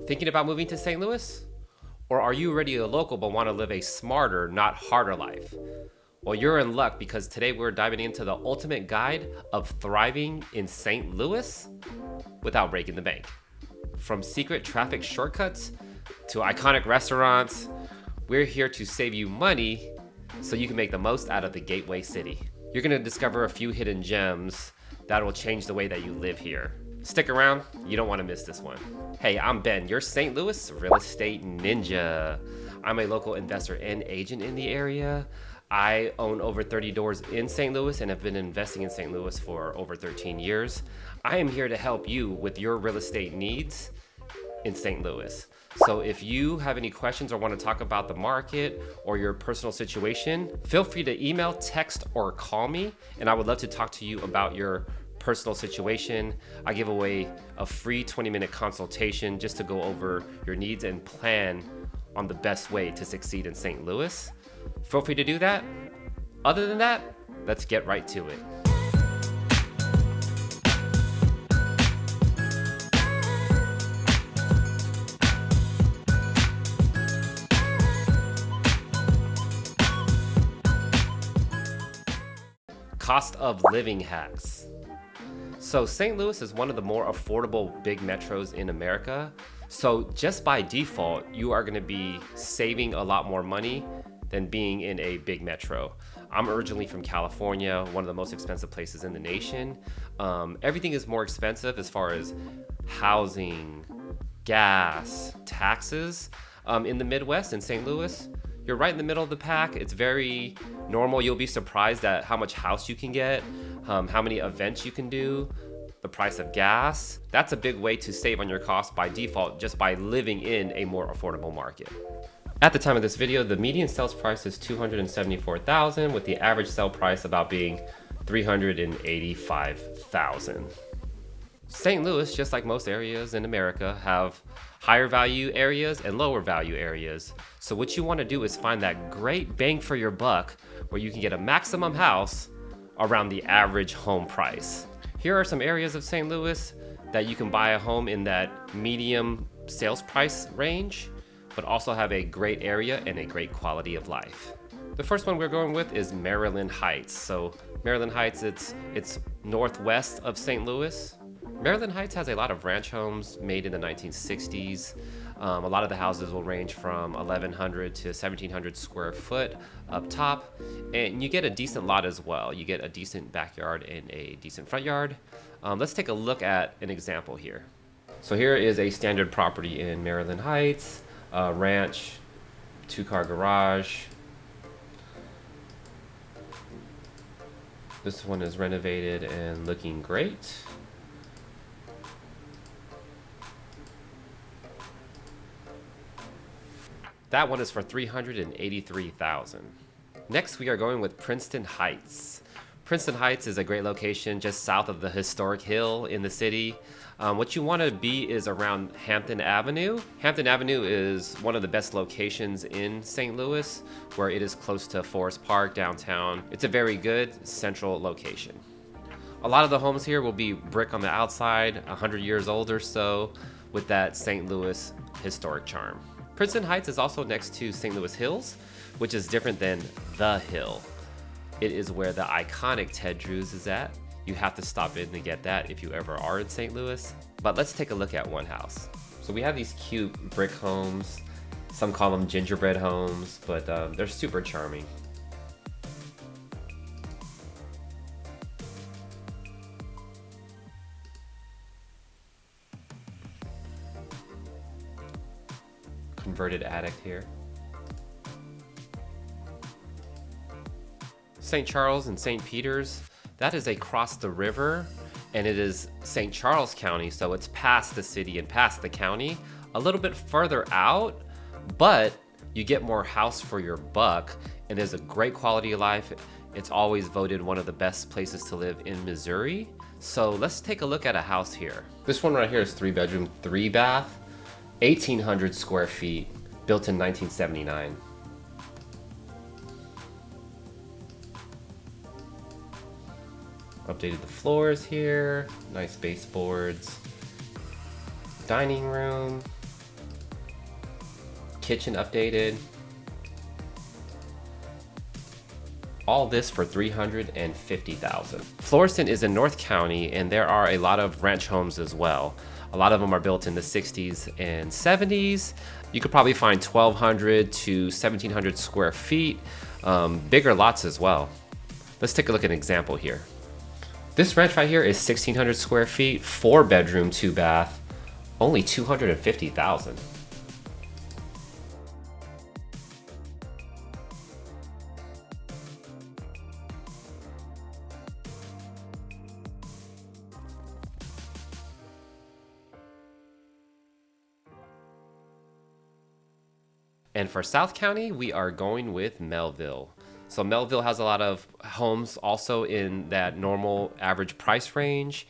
Thinking about moving to St. Louis? Or are you already a local but want to live a smarter, not harder life? Well, you're in luck because today we're diving into the ultimate guide of thriving in St. Louis without breaking the bank. From secret traffic shortcuts to iconic restaurants, we're here to save you money so you can make the most out of the gateway city. You're going to discover a few hidden gems that will change the way that you live here. Stick around, you don't want to miss this one. Hey, I'm Ben, your St. Louis real estate ninja. I'm a local investor and agent in the area. I own over 30 doors in St. Louis and have been investing in St. Louis for over 13 years. I am here to help you with your real estate needs in St. Louis. So if you have any questions or want to talk about the market or your personal situation, feel free to email, text, or call me, and I would love to talk to you about your personal situation. I give away a free 20-minute consultation just to go over your needs and plan on the best way to succeed in St. Louis. Feel free to do that. Other than that, let's get right to it. Cost of living hacks. So St. Louis is one of the more affordable big metros in America. So just by default, you are going to be saving a lot more money than being in a big metro. I'm originally from California, one of the most expensive places in the nation. Everything is more expensive as far as housing, gas, taxes. In the Midwest, in St. Louis, you're right in the middle of the pack. It's very normal. You'll be surprised at how much house you can get, how many events you can do, the price of gas. That's a big way to save on your costs by default, just by living in a more affordable market. At the time of this video, the median sales price is $274,000, with the average sale price about being $385,000. St. Louis, just like most areas in America, have higher value areas and lower value areas. So what you want to do is find that great bang for your buck where you can get a maximum house around the average home price. Here are some areas of St. Louis that you can buy a home in that medium sales price range, but also have a great area and a great quality of life. The first one we're going with is Maryland Heights. So Maryland Heights, it's northwest of St. Louis. Maryland Heights has a lot of ranch homes made in the 1960s. A lot of the houses will range from 1,100 to 1,700 square foot up top, and you get a decent lot as well. You get a decent backyard and a decent front yard. Let's take a look at an example here. So here is a standard property in Maryland Heights, ranch, 2-car garage. This one is renovated and looking great. That one is for $383,000. Next, we are going with Princeton Heights. Princeton Heights is a great location just south of the historic hill in the city. What you want to be is around Hampton Avenue. Hampton Avenue is one of the best locations in St. Louis, where it is close to Forest Park downtown. It's a very good central location. A lot of the homes here will be brick on the outside, 100 years old or so, with that St. Louis historic charm. Princeton Heights is also next to St. Louis Hills, which is different than The Hill. It is where the iconic Ted Drewes is at. You have to stop in to get that if you ever are in St. Louis. But let's take a look at one house. So we have these cute brick homes. Some call them gingerbread homes, but they're super charming. Converted attic here. St. Charles and St. Peter's, that is across the river, and it is St. Charles County, so it's past the city and past the county, a little bit further out, but you get more house for your buck, and there's a great quality of life. It's always voted one of the best places to live in Missouri. So let's take a look at a house here. This one right here is 3-bedroom, 3-bath, 1,800 square feet, built in 1979. Updated the floors here, nice baseboards. Dining room, Kitchen updated. All this for $350,000. Florissant is in North County, and there are a lot of ranch homes as well. A lot of them are built in the 60s and 70s. You could probably find 1,200 to 1,700 square feet, bigger lots as well. Let's take a look at an example here. This ranch right here is 1,600 square feet, 4-bedroom, 2-bath, only $250,000. And for South County, we are going with Mehlville. So Mehlville has a lot of homes also in that normal average price range.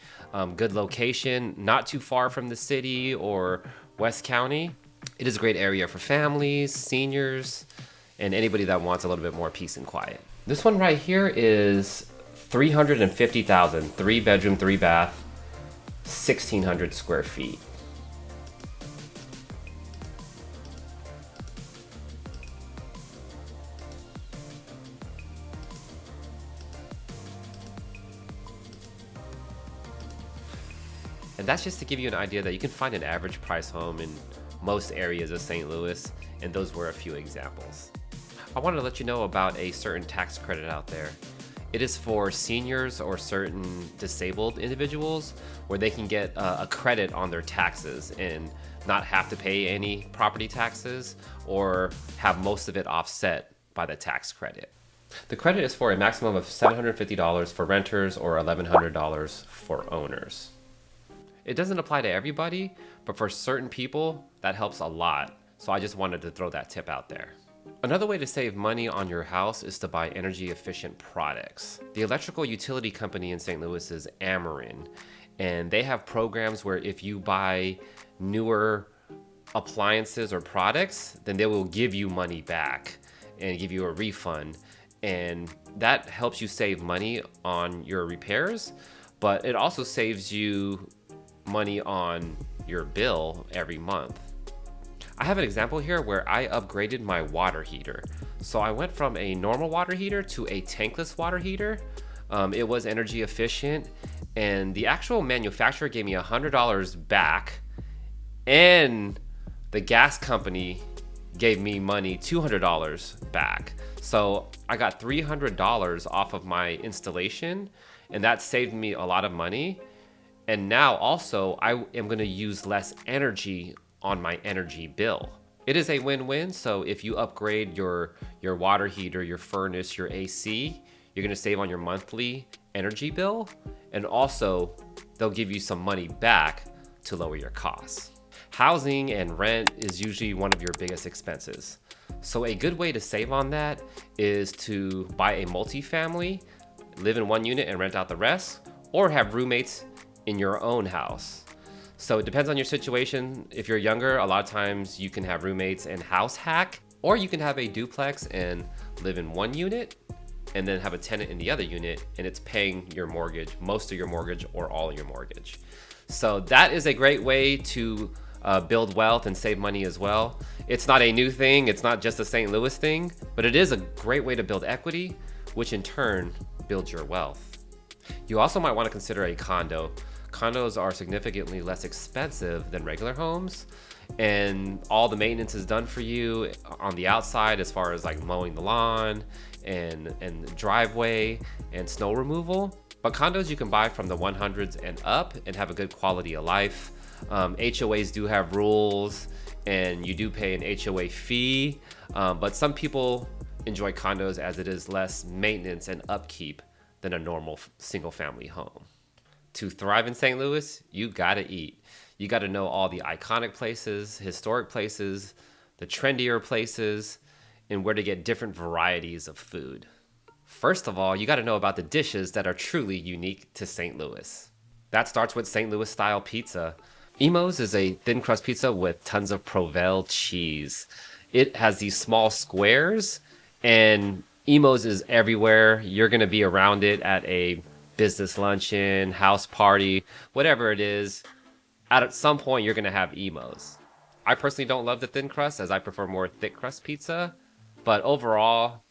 Good location, not too far from the city or West County. It is a great area for families, seniors, and anybody that wants a little bit more peace and quiet. This one right here is $350,000, 3-bedroom, 3-bath, 1,600 square feet. And that's just to give you an idea that you can find an average price home in most areas of St. Louis, and those were a few examples. I wanted to let you know about a certain tax credit out there. It is for seniors or certain disabled individuals where they can get a credit on their taxes and not have to pay any property taxes or have most of it offset by the tax credit. The credit is for a maximum of $750 for renters or $1,100 for owners. It doesn't apply to everybody, but for certain people, that helps a lot. So I just wanted to throw that tip out there. Another way to save money on your house is to buy energy efficient products. The electrical utility company in St. Louis is Ameren, and they have programs where if you buy newer appliances or products, then they will give you money back and give you a refund. And that helps you save money on your repairs, but it also saves you money on your bill every month. I have an example here where I upgraded my water heater. So I went from a normal water heater to a tankless water heater. It was energy efficient, and the actual manufacturer gave me $100 back, and the gas company gave me money, $200 back. So I got $300 off of my installation, and that saved me a lot of money. And now also I am going to use less energy on my energy bill. It is a win-win. So if you upgrade your water heater, your furnace, your AC, you're going to save on your monthly energy bill, and also they'll give you some money back to lower your costs. Housing and rent is usually one of your biggest expenses. So a good way to save on that is to buy a multifamily, live in one unit and rent out the rest, or have roommates in your own house. So it depends on your situation. If you're younger, a lot of times you can have roommates and house hack, or you can have a duplex and live in one unit and then have a tenant in the other unit, and it's paying your mortgage, most of your mortgage or all of your mortgage. So that is a great way to build wealth and save money as well. It's not a new thing, it's not just a St. Louis thing, but it is a great way to build equity, which in turn builds your wealth. You also might want to consider a condo. Condos are significantly less expensive than regular homes, and all the maintenance is done for you on the outside as far as like mowing the lawn and driveway and snow removal. But condos you can buy from the 100s and up and have a good quality of life. HOAs do have rules, and you do pay an HOA fee, but some people enjoy condos as it is less maintenance and upkeep than a normal single family home. To thrive in St. Louis, you gotta eat. You gotta know all the iconic places, historic places, the trendier places, and where to get different varieties of food. First of all, you gotta know about the dishes that are truly unique to St. Louis. That starts with St. Louis style pizza. Imo's is a thin crust pizza with tons of Provel cheese. It has these small squares, and Imo's is everywhere. You're gonna be around it at a business luncheon, house party, whatever it is. At some point, you're gonna have Imo's. I personally don't love the thin crust as I prefer more thick crust pizza, but overall,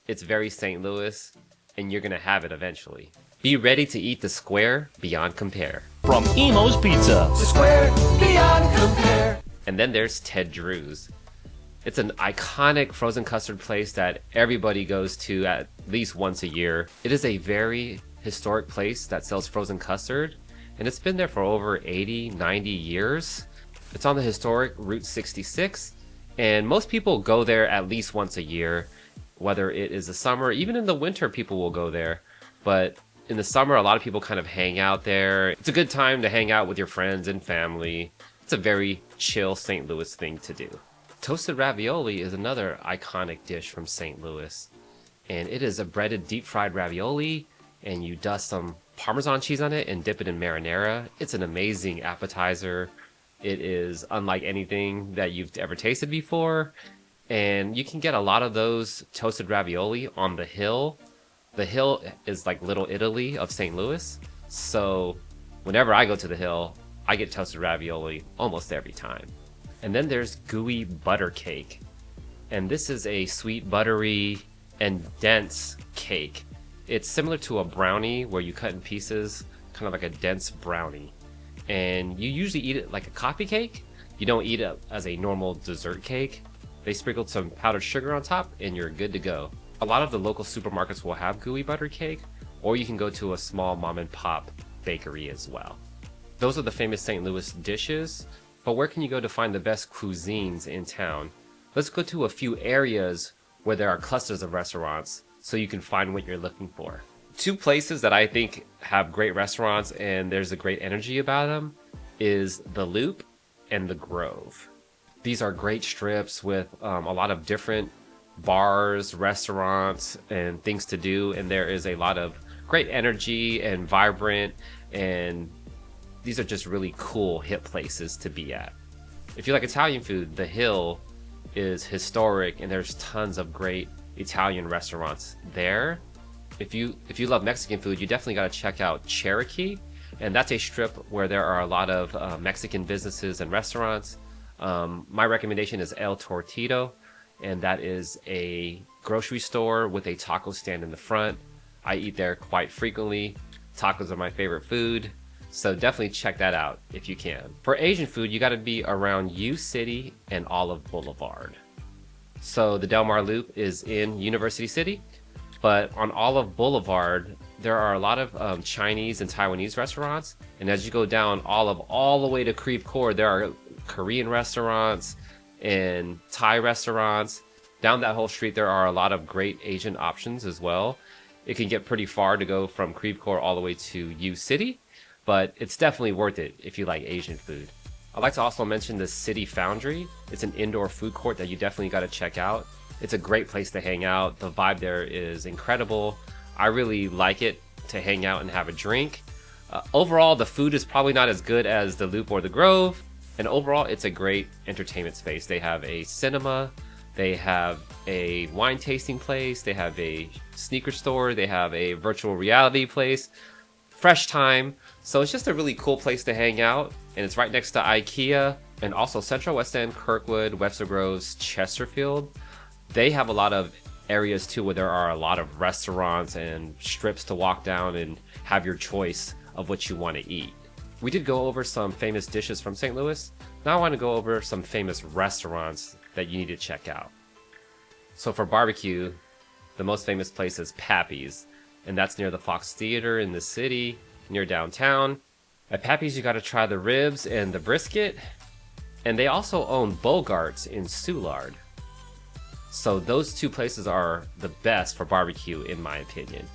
it's very St. Louis and you're gonna have it eventually. Be ready to eat the square beyond compare. From Emo's Pizza. The square beyond compare. And then there's Ted Drew's. It's an iconic frozen custard place that everybody goes to at least once a year. It is a very historic place that sells frozen custard, and it's been there for over 80, 90 years. It's on the historic Route 66, and most people go there at least once a year, whether it is the summer, even in the winter people will go there. But in the summer, a lot of people kind of hang out there. It's a good time to hang out with your friends and family. It's a very chill St. Louis thing to do. Toasted ravioli is another iconic dish from St. Louis, and it is a breaded deep fried ravioli, and you dust some Parmesan cheese on it and dip it in marinara. It's an amazing appetizer. It is unlike anything that you've ever tasted before, and you can get a lot of those toasted ravioli on the Hill. The Hill is like Little Italy of St. Louis, so whenever I go to the Hill, I get toasted ravioli almost every time. And then there's gooey butter cake. And this is a sweet, buttery, and dense cake. It's similar to a brownie where you cut in pieces, kind of like a dense brownie. And you usually eat it like a coffee cake. You don't eat it as a normal dessert cake. They sprinkled some powdered sugar on top and you're good to go. A lot of the local supermarkets will have gooey butter cake, or you can go to a small mom and pop bakery as well. Those are the famous St. Louis dishes. But where can you go to find the best cuisines in town? Let's go to a few areas where there are clusters of restaurants so you can find what you're looking for. Two places that I think have great restaurants and there's a great energy about them is the Loop and the Grove. These are great strips with a lot of different bars, restaurants, and things to do, and there is a lot of great energy and vibrant, and these are just really cool, hip places to be at. If you like Italian food, the Hill is historic and there's tons of great Italian restaurants there. If you love Mexican food, you definitely got to check out Cherokee, and that's a strip where there are a lot of Mexican businesses and restaurants. My recommendation is El Tortito, and that is a grocery store with a taco stand in the front. I eat there quite frequently. Tacos are my favorite food. So definitely check that out if you can. For Asian food, you gotta be around U City and Olive Boulevard. So the Del Mar Loop is in University City, but on Olive Boulevard, there are a lot of Chinese and Taiwanese restaurants. And as you go down Olive all the way to Creve Coeur, there are Korean restaurants and Thai restaurants. Down that whole street, there are a lot of great Asian options as well. It can get pretty far to go from Creve Coeur all the way to U City, but it's definitely worth it if you like Asian food. I'd like to also mention the City Foundry. It's an indoor food court that you definitely got to check out. It's a great place to hang out. The vibe there is incredible. I really like it to hang out and have a drink. Overall, the food is probably not as good as the Loop or the Grove, and overall, it's a great entertainment space. They have a cinema, they have a wine tasting place, they have a sneaker store, they have a virtual reality place, Fresh Time. So it's just a really cool place to hang out, and it's right next to IKEA and also Central West End, Kirkwood, Webster Groves, Chesterfield. They have a lot of areas too where there are a lot of restaurants and strips to walk down and have your choice of what you want to eat. We did go over some famous dishes from St. Louis. Now I want to go over some famous restaurants that you need to check out. So for barbecue, the most famous place is Pappy's, and that's near the Fox Theater in the city, near downtown. At Pappy's, you got to try the ribs and the brisket, and they also own Bogart's in Soulard. So those two places are the best for barbecue, in my opinion.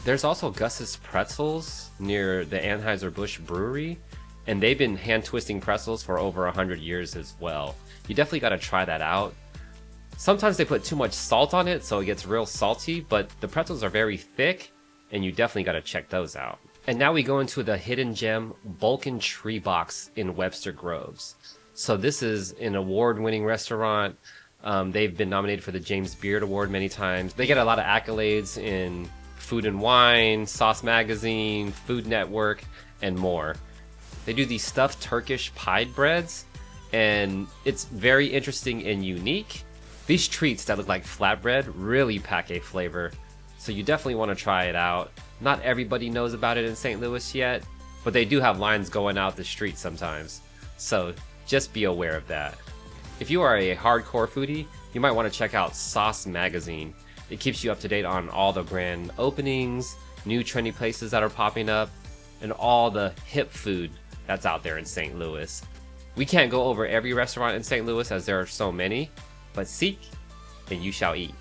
There's also Gus's Pretzels near the Anheuser-Busch Brewery, and they've been hand-twisting pretzels for over 100 years as well. You definitely got to try that out. Sometimes they put too much salt on it, so it gets real salty, but the pretzels are very thick, and you definitely got to check those out. And now we go into the hidden gem Balkan Tree Box in Webster Groves. So this is an award-winning restaurant. They've been nominated for the James Beard Award many times. They get a lot of accolades in Food and Wine, Sauce Magazine, Food Network, and more. They do these stuffed Turkish pied breads, and it's very interesting and unique. These treats that look like flatbread really pack a flavor, so you definitely want to try it out. Not everybody knows about it in St. Louis yet, but they do have lines going out the street sometimes, so just be aware of that. If you are a hardcore foodie, you might want to check out Sauce Magazine. It keeps you up to date on all the grand openings, new trendy places that are popping up, and all the hip food that's out there in St. Louis. We can't go over every restaurant in St. Louis as there are so many, but seek and you shall eat.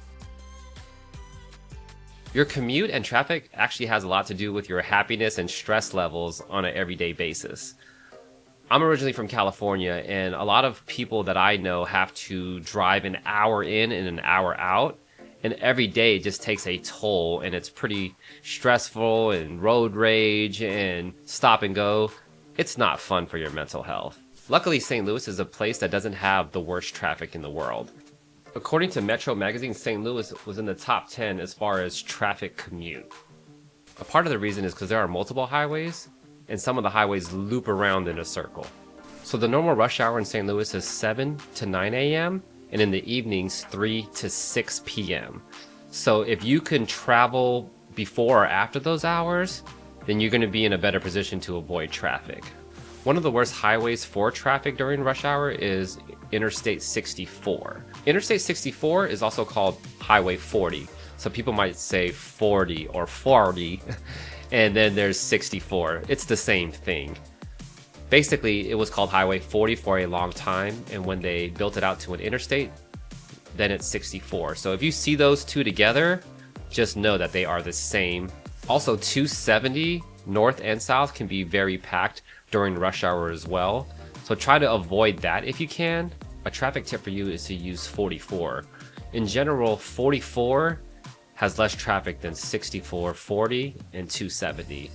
Your commute and traffic actually has a lot to do with your happiness and stress levels on an everyday basis. I'm originally from California, and a lot of people that I know have to drive an hour in and an hour out, and every day it just takes a toll, and it's pretty stressful, and road rage and stop and go. It's not fun for your mental health. Luckily, St. Louis is a place that doesn't have the worst traffic in the world. According to Metro Magazine, St. Louis was in the top 10 as far as traffic commute. A part of the reason is because there are multiple highways, and some of the highways loop around in a circle. So the normal rush hour in St. Louis is 7 to 9 a.m., and in the evenings 3 to 6 p.m. So if you can travel before or after those hours, then you're going to be in a better position to avoid traffic. One of the worst highways for traffic during rush hour is Interstate 64. Interstate 64 is also called Highway 40. So people might say 40 or 40, and then there's 64. It's the same thing. Basically, it was called Highway 40 for a long time, and when they built it out to an interstate, then it's 64. So if you see those two together, just know that they are the same. Also, 270 north and south can be very packed during rush hour as well. So try to avoid that if you can. A traffic tip for you is to use 44. In general, 44 has less traffic than 64, 40, and 270.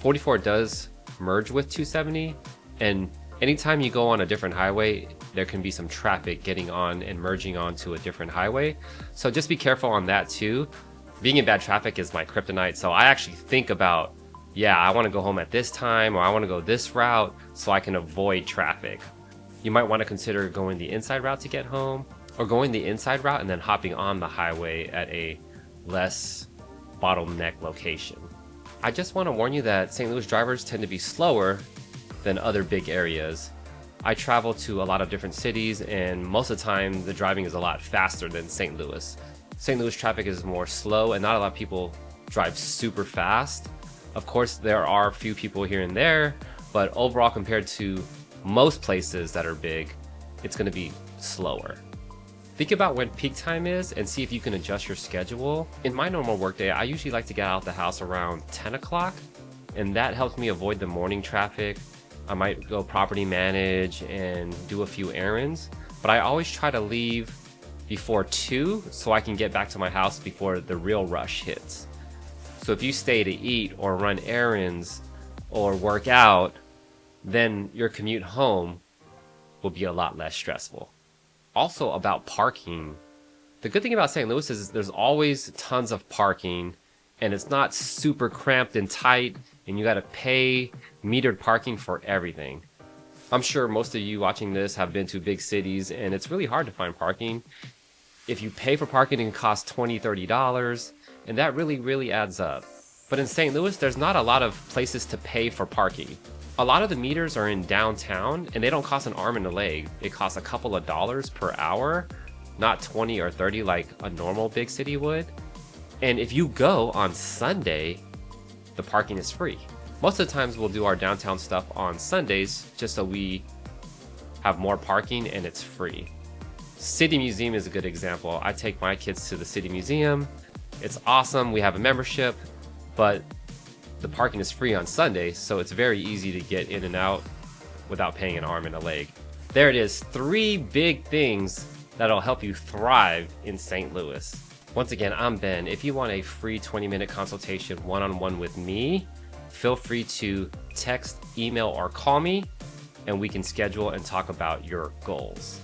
44 does merge with 270, and anytime you go on a different highway, there can be some traffic getting on and merging onto a different highway. So just be careful on that too. Being in bad traffic is my kryptonite, so I actually think about, yeah, I want to go home at this time, or I want to go this route so I can avoid traffic. You might want to consider going the inside route to get home, or going the inside route and then hopping on the highway at a less bottleneck location. I just want to warn you that St. Louis drivers tend to be slower than other big areas. I travel to a lot of different cities, and most of the time the driving is a lot faster than St. Louis. St. Louis traffic is more slow, and not a lot of people drive super fast. Of course, there are a few people here and there, but overall compared to most places that are big, it's going to be slower. Think about when peak time is and see if you can adjust your schedule. In my normal workday, I usually like to get out the house around 10 o'clock, and that helps me avoid the morning traffic. I might go property manage and do a few errands, but I always try to leave before 2 so I can get back to my house before the real rush hits. So if you stay to eat or run errands or work out, then your commute home will be a lot less stressful. Also about parking, the good thing about St. Louis is there's always tons of parking, and it's not super cramped and tight, and you gotta pay metered parking for everything. I'm sure most of you watching this have been to big cities, and it's really hard to find parking. If you pay for parking, it can cost $20, $30, and that really adds up. But in St. Louis, there's not a lot of places to pay for parking. A lot of the meters are in downtown, and they don't cost an arm and a leg. It costs a couple of dollars per hour, not 20 or 30 like a normal big city would. And if you go on Sunday, the parking is free. Most of the times we'll do our downtown stuff on Sundays just so we have more parking and it's free. City Museum is a good example. I take my kids to the City Museum. It's awesome. We have a membership, but the parking is free on Sunday, so it's very easy to get in and out without paying an arm and a leg. There it is, 3 big things that'll help you thrive in St. Louis. Once again, I'm Ben. If you want a free 20-minute consultation one-on-one with me, feel free to text, email, or call me, and we can schedule and talk about your goals.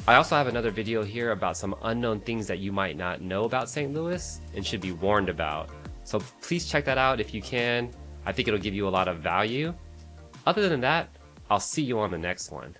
I also have another video here about some unknown things that you might not know about St. Louis and should be warned about. So please check that out if you can. I think it'll give you a lot of value. Other than that, I'll see you on the next one.